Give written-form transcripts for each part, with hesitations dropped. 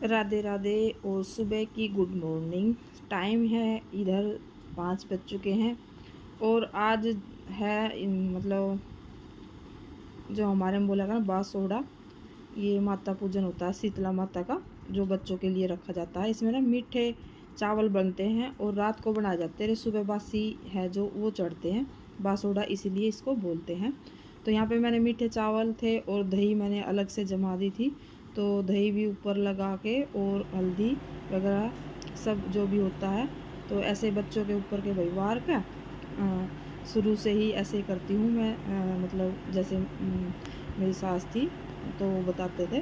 राधे राधे और सुबह की गुड मॉर्निंग। टाइम है इधर 5 बज चुके हैं और आज है मतलब जो हमारे में बोला ना बासोड़ा, ये माता पूजन होता है शीतला माता का, जो बच्चों के लिए रखा जाता है। इसमें ना मीठे चावल बनते हैं और रात को बनाए जाते हैं। सुबह बासी है जो वो चढ़ते हैं, बासोड़ा इसीलिए इसको बोलते हैं। तो यहाँ पे मैंने मीठे चावल थे और दही मैंने अलग से जमा दी थी, तो दही भी ऊपर लगा के और हल्दी वगैरह सब जो भी होता है, तो ऐसे बच्चों के ऊपर के भाई वार का शुरू से ही ऐसे करती हूँ मैं। मतलब जैसे मेरी सास थी तो वो बताते थे।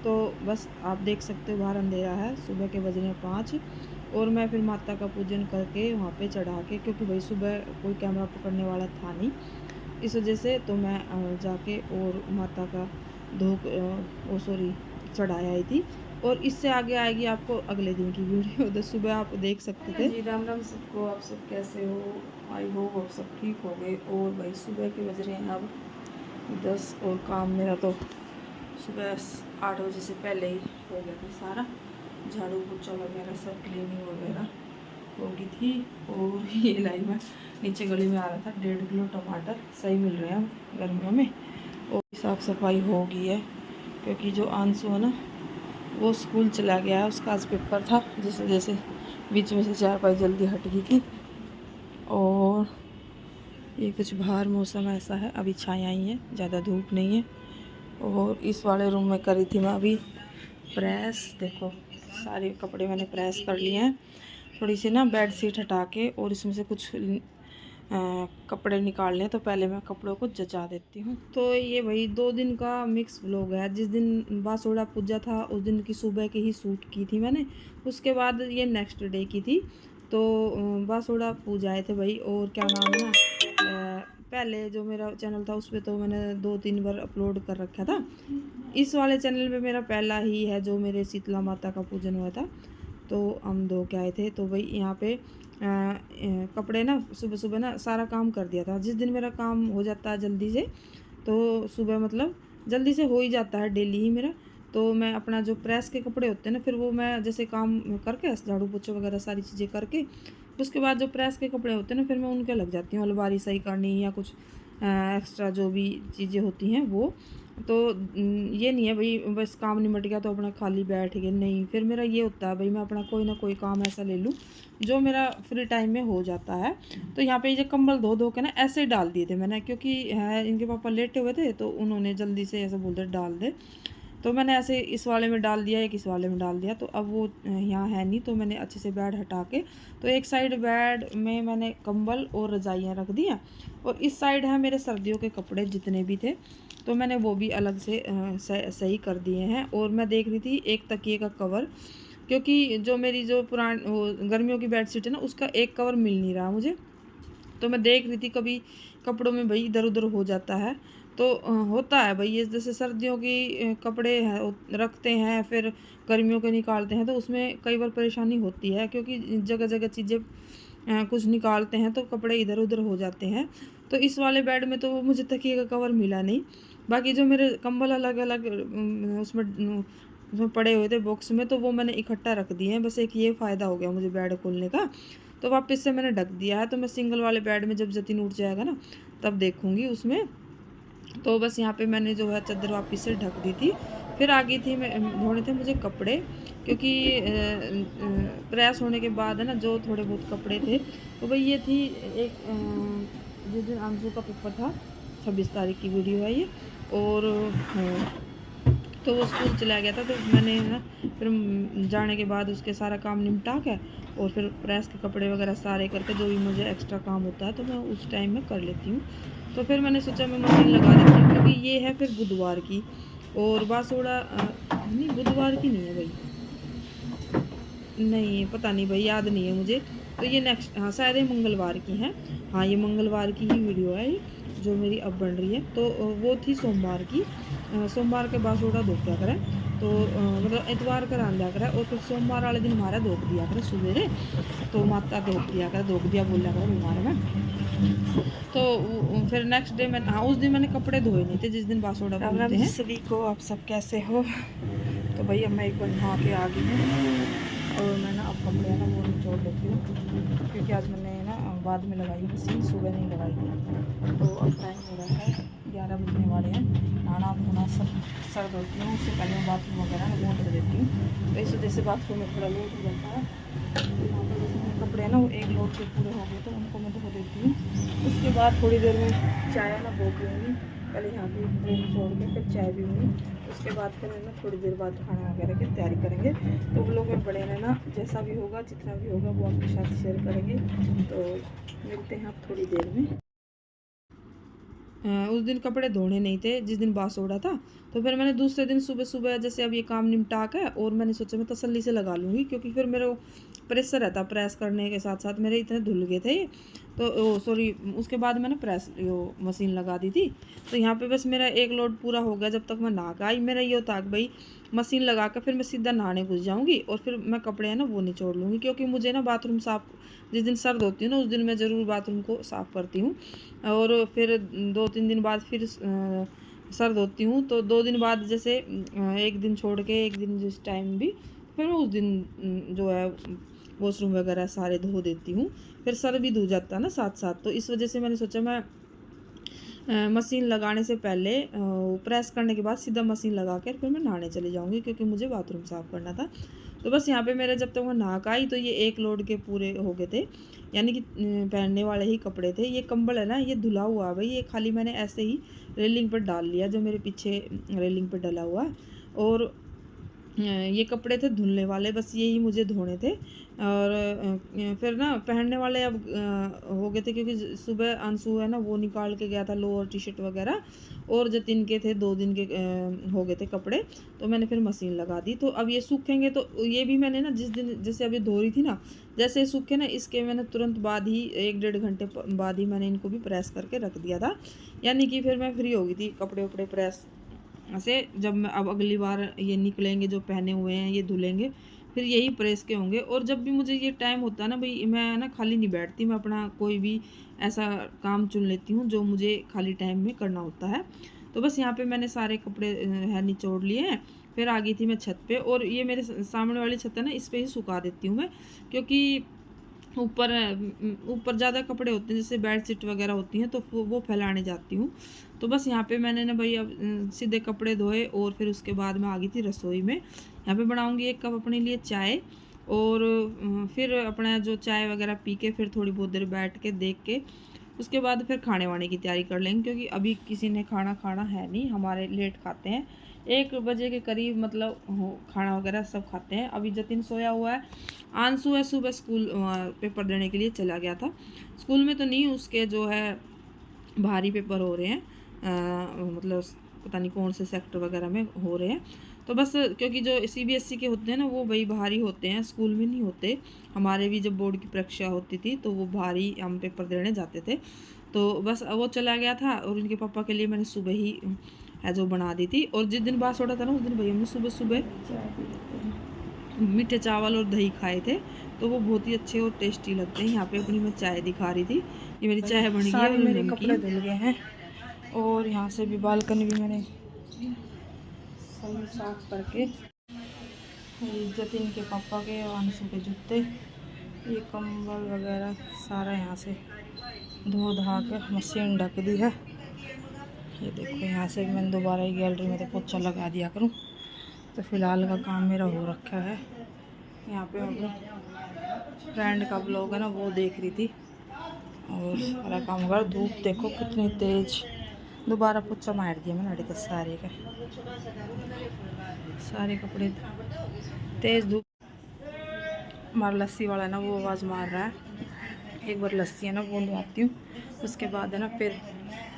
तो बस आप देख सकते हो बाहर अंधेरा है, सुबह के बज रहे हैं 5 और मैं फिर माता का पूजन करके वहाँ पे चढ़ा के, क्योंकि भाई सुबह कोई कैमरा पकड़ने वाला था नहीं, इस वजह से तो मैं जाके और माता का चढ़ाया आई थी। और इससे आगे आएगी आपको अगले दिन की वीडियो, तो सुबह आप देख सकते थे। जी राम राम सबको, आप सब कैसे हो? आई होप आप सब ठीक हो गए। और भाई सुबह के बज रहे हैं अब 10 और काम मेरा तो सुबह 8 बजे से पहले ही हो गया था सारा, झाड़ू पोछा वगैरह सब क्लीनिंग वगैरह हो गई थी। और ये लाई मैं नीचे गली में आ रहा था, 1.5 किलो टमाटर सही मिल रहे हैं गर्मियों में। और साफ़ सफाई हो गई है, क्योंकि जो आंसू है ना वो स्कूल चला गया है, उसका आज पेपर था, जिस वजह से बीच में से चारपाई जल्दी हट गई थी। और ये कुछ बाहर मौसम ऐसा है, अभी छाया ही है, ज़्यादा धूप नहीं है। और इस वाले रूम में करी थी मैं अभी प्रेस, देखो सारे कपड़े मैंने प्रेस कर लिए हैं। थोड़ी सी ना बेड शीट हटा के और इसमें से कुछ कपड़े निकाल लें, तो पहले मैं कपड़ों को जचा देती हूँ। तो ये भाई 2 दिन का मिक्स व्लॉग है। जिस दिन बासोड़ा पूजा था उस दिन की सुबह की ही शूट की थी मैंने, उसके बाद ये नेक्स्ट डे की थी। तो बासोड़ा पूजा आए थे भाई। और क्या नाम है ना, पहले जो मेरा चैनल था उस पर तो मैंने 2-3 बार अपलोड कर रखा था। इस वाले चैनल पे मेरा पहला ही है जो मेरे शीतला माता का पूजन हुआ था। तो हम धो के आए थे, तो भाई यहाँ पे कपड़े ना सुबह सुबह ना सारा काम कर दिया था। जिस दिन मेरा काम हो जाता है जल्दी से, तो सुबह मतलब जल्दी से हो ही जाता है डेली ही मेरा। तो मैं अपना जो प्रेस के कपड़े होते हैं ना, फिर वो मैं जैसे काम करके झाड़ू पोछे वगैरह सारी चीज़ें करके, उसके बाद जो प्रेस के कपड़े होते हैं ना, फिर मैं उनके लग जाती हूँ, अलमारी सही करनी या कुछ एक्स्ट्रा जो भी चीज़ें होती हैं वो। तो ये नहीं है भाई बस काम निमट गया तो अपना खाली बैठ गए, नहीं। फिर मेरा ये होता है भाई मैं अपना कोई ना कोई काम ऐसा ले लूँ जो मेरा फ्री टाइम में हो जाता है। तो यहाँ पे ये कंबल धो धो के ना ऐसे डाल दिए थे मैंने, क्योंकि है इनके पापा लेटे हुए थे, तो उन्होंने जल्दी से ऐसे बोलते डाल दे, तो मैंने ऐसे इस वाले में डाल दिया, एक इस वाले में डाल दिया। तो अब वो यहाँ है नहीं, तो मैंने अच्छे से बेड हटा के, तो एक साइड बेड में मैंने कंबल और रजाइयाँ रख दिया, और इस साइड है मेरे सर्दियों के कपड़े जितने भी थे, तो मैंने वो भी अलग से सही कर दिए हैं। और मैं देख रही थी एक तकिए का कवर, क्योंकि जो मेरी जो पुरानी गर्मियों की बेडशीट है ना, उसका एक कवर मिल नहीं रहा मुझे। तो मैं देख रही थी कभी कपड़ों में भाई इधर उधर हो जाता है, तो होता है भाई ये, जैसे सर्दियों की कपड़े हैं रखते हैं, फिर गर्मियों के निकालते हैं, तो उसमें कई बार परेशानी होती है, क्योंकि जगह जगह चीज़ें कुछ निकालते हैं तो कपड़े इधर उधर हो जाते हैं। तो इस वाले बेड में तो मुझे तकिए का कवर मिला नहीं। बाकी जो मेरे कंबल अलग अलग उसमें पड़े हुए थे बॉक्स में, तो वो मैंने इकट्ठा रख दिए हैं। बस एक ये फ़ायदा हो गया मुझे बेड खोलने का, तो वापस से मैंने ढक दिया है। तो मैं सिंगल वाले बेड में जब जतिन उठ जाएगा ना, तब देखूँगी उसमें। तो बस यहाँ पे मैंने जो है चादर वापस से ढक दी थी। फिर आ गई थी मैं, धोने थे मुझे कपड़े, क्योंकि प्रेस होने के बाद है ना जो थोड़े बहुत कपड़े थे, तो भाई ये थी एक जिस दिन आंसू का पेपर था, 26 तारीख की वीडियो है ये। और तो वो स्कूल चला गया था, तो मैंने ना फिर जाने के बाद उसके सारा काम निपटा के, और फिर प्रेस के कपड़े वगैरह सारे करके जो भी मुझे एक्स्ट्रा काम होता है तो मैं उस टाइम में कर लेती हूँ। तो फिर मैंने सोचा मैं मशीन लगा देती हूँ, क्योंकि ये है फिर बुधवार की, और बासोड़ा नहीं बुधवार की नहीं है भाई, नहीं पता नहीं भाई, याद नहीं है मुझे। तो ये नेक्स्ट, हाँ शायद ये मंगलवार की है, हाँ ये मंगलवार की ही वीडियो है जो मेरी अब बन रही है। तो वो थी सोमवार की, सोमवार के बासोड़ा धो क्या करें, तो मतलब इतवार का रान दिया करें, और फिर सोमवार वाले दिन हमारा धोख दिया करें सवेरे, तो माता धोख दिया करें, धोख दिया बोल दिया करें बीमार में। तो फिर नेक्स्ट डे मैं, हाँ उस दिन मैंने कपड़े धोए नहीं थे जिस दिन बासोड़ा बोलते हैं। सभी को आप सब कैसे हो? तो भाई अब मैं एक बार नहा के आ गई हूँ और मैं ना अब कपड़े ना वो निचोड़ लेती हूँ, क्योंकि आज मैंने ना बाद में लगाई मशीन, सुबह नहीं लगाई थी। तो अब टाइम हो रहा है 11 बजने वाले हैं। नहाना धोना सब सर धोती हूँ, उससे पहले मैं बाथरूम वगैरह ना वो कर देती हूँ। तो इस वजह से बाथरूम में थोड़ा लेट हो जाता है। यहाँ पर जैसे मेरे कपड़े ना वो एक लोड के पूरे हो गए तो उनको मैं धो देती हूँ। उसके बाद थोड़ी देर में चाय ना वो पीऊँगी, पहले यहाँ पे कपड़े छोड़ के फिर चाय पीऊँगी। उसके बाद फिर ना थोड़ी देर बाद खाना वगैरह की तैयारी करेंगे। तो वो लोग में बड़े रहना, जैसा भी होगा जितना भी होगा वो आपके साथ शेयर करेंगे। तो मिलते हैं आप थोड़ी देर में। उस दिन कपड़े धोने नहीं थे जिस दिन बासोड़ा था, तो फिर मैंने दूसरे दिन सुबह सुबह जैसे अब ये काम निपटा के और मैंने सोचा मैं तसल्ली से लगा लूँगी, क्योंकि फिर मेरे प्रेस रहता, प्रेस करने के साथ साथ मेरे इतने धुल गए थे। तो सॉरी, उसके बाद मैंने प्रेस वो मशीन लगा दी थी। तो यहाँ पे बस मेरा एक लोड पूरा हो गया। जब तक मैं नहा के आई मेरा ये होता कि भाई मशीन लगा कर फिर मैं सीधा नहाने घुस जाऊँगी और फिर मैं कपड़े हैं ना वो निचोड़ लूँगी, क्योंकि मुझे ना बाथरूम साफ़ जिस दिन सर्द होती हूँ ना उस दिन मैं ज़रूर बाथरूम को साफ़ करती हूँ। और फिर 2-3 दिन बाद फिर सर्द होती हूँ, तो 2 दिन बाद जैसे एक दिन छोड़ के एक दिन जिस टाइम भी फिर मैं उस दिन जो है वॉशरूम वगैरह सारे धो देती हूँ। फिर सर भी धो जाता है ना साथ साथ। तो इस वजह से मैंने सोचा मैं मशीन लगाने से पहले प्रेस करने के बाद सीधा मशीन लगा कर फिर मैं नहाने चली जाऊँगी, क्योंकि मुझे बाथरूम साफ़ करना था। तो बस यहाँ पे मेरे जब तक मैं नहा के आई तो ये एक लोड के पूरे हो गए थे, यानी कि पहनने वाले ही कपड़े थे। ये कंबल है ना ये धुला हुआ है भाई, ये खाली मैंने ऐसे ही रेलिंग पर डाल लिया जो मेरे पीछे रेलिंग पर डला हुआ है। और ये कपड़े थे धुलने वाले, बस यही मुझे धोने थे। और फिर ना पहनने वाले अब हो गए थे, क्योंकि सुबह अंशु है ना वो निकाल के गया था लोअर टी शर्ट वगैरह, और जो 3 के थे 2 दिन के हो गए थे कपड़े। तो मैंने फिर मशीन लगा दी। तो अब ये सूखेंगे तो ये भी मैंने ना जिस दिन जैसे अभी धो रही थी ना, जैसे सूखे ना इसके मैंने तुरंत बाद ही 1-1.5 घंटे बाद ही मैंने इनको भी प्रेस करके रख दिया था, यानी कि फिर मैं फ्री हो गई थी कपड़े वपड़े प्रेस से। जब मैं अब अगली बार ये निकलेंगे जो पहने हुए हैं ये धुलेंगे फिर यही प्रेस के होंगे। और जब भी मुझे ये टाइम होता है ना भाई मैं ना खाली नहीं बैठती, मैं अपना कोई भी ऐसा काम चुन लेती हूँ जो मुझे खाली टाइम में करना होता है। तो बस यहाँ पे मैंने सारे कपड़े है निचोड़ लिए हैं। फिर आ गई थी मैं छत पे, और ये मेरे सामने वाली छत है ना इस पर ही सुखा देती हूँ मैं, क्योंकि ऊपर ऊपर ज़्यादा कपड़े होते हैं जैसे बेडशीट वगैरह होती हैं तो वो फैलाने जाती हूँ। तो बस यहाँ पे मैंने ना भाई अब सीधे कपड़े धोए और फिर उसके बाद मैं आ गई थी रसोई में। यहाँ पे बनाऊँगी 1 कप अपने लिए चाय, और फिर अपना जो चाय वगैरह पी के फिर थोड़ी बहुत देर बैठ के देख के उसके बाद फिर खाने वाने की तैयारी कर लेंगे, क्योंकि अभी किसी ने खाना है नहीं, हमारे लेट खाते हैं 1 बजे के करीब, मतलब खाना वगैरह सब खाते हैं। अभी जतिन सोया हुआ है, आंसू है सुबह स्कूल पेपर देने के लिए चला गया था। स्कूल में तो नहीं, उसके जो है भारी पेपर हो रहे हैं, मतलब पता नहीं कौन से सेक्टर वगैरह में हो रहे हैं। तो बस क्योंकि जो CBSE के होते हैं ना वो भाई भारी होते हैं, स्कूल में नहीं होते। हमारे भी जब बोर्ड की परीक्षा होती थी तो वो भारी हम पेपर देने जाते थे। तो बस वो चला गया था और उनके पापा के लिए मैंने सुबह ही है जो बना दी थी। और जिस दिन बात छोड़ा था ना उस दिन भैया हमने सुबह सुबह मीठे चावल और दही खाए थे, तो वो बहुत ही अच्छे और टेस्टी लगते हैं। यहाँ पे अपनी मैं चाय दिखा रही थी, ये मेरी चाय बन गई है। मेरे कपड़े धुल गए हैं और यहाँ से भी बालकनी भी मैंने सही साफ करके, जतिन के पापा के और अंशु के जूते, ये कंबल वगैरह सारा यहाँ से धो धा के मशीन ढक दी है। ये देखो यहाँ से मैंने दोबारा ही गैलरी में तो पोछा लगा दिया करूँ। तो फिलहाल का काम मेरा हो रखा है। यहाँ पे अपनी फ्रेंड का ब्लॉग है ना वो देख रही थी और सारा काम वगैरह। धूप देखो कितनी तेज, दोबारा पोछा मार दिया मैंने अड़ी सारे का, सारे कपड़े तेज धूप। हमारा लस्सी वाला है ना वो आवाज़ मार रहा है, एक बार लस्सी है ना वो आती हूँ, उसके बाद है ना फिर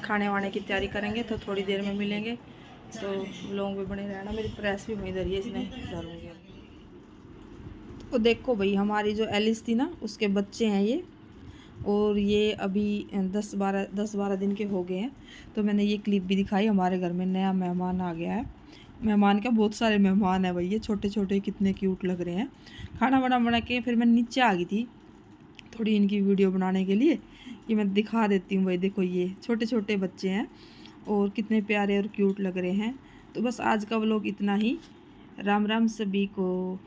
खाने वाने की तैयारी करेंगे। तो थोड़ी देर में मिलेंगे, तो लोग भी बने रहना। मेरी प्रेस भी वहीं धरी है, इसने धरूँगी। तो देखो भाई हमारी जो एलिस थी ना उसके बच्चे हैं ये, और ये अभी 10-12 दिन के हो गए हैं। तो मैंने ये क्लिप भी दिखाई, हमारे घर में नया मेहमान आ गया है। मेहमान क्या बहुत सारे मेहमान हैं भाई, ये छोटे छोटे कितने क्यूट लग रहे हैं। खाना बना के फिर मैं नीचे आ गई थी थोड़ी इनकी वीडियो बनाने के लिए, ये मैं दिखा देती हूँ भाई। देखो ये छोटे छोटे बच्चे हैं और कितने प्यारे और क्यूट लग रहे हैं। तो बस आज का व्लॉग इतना ही। राम राम सभी को।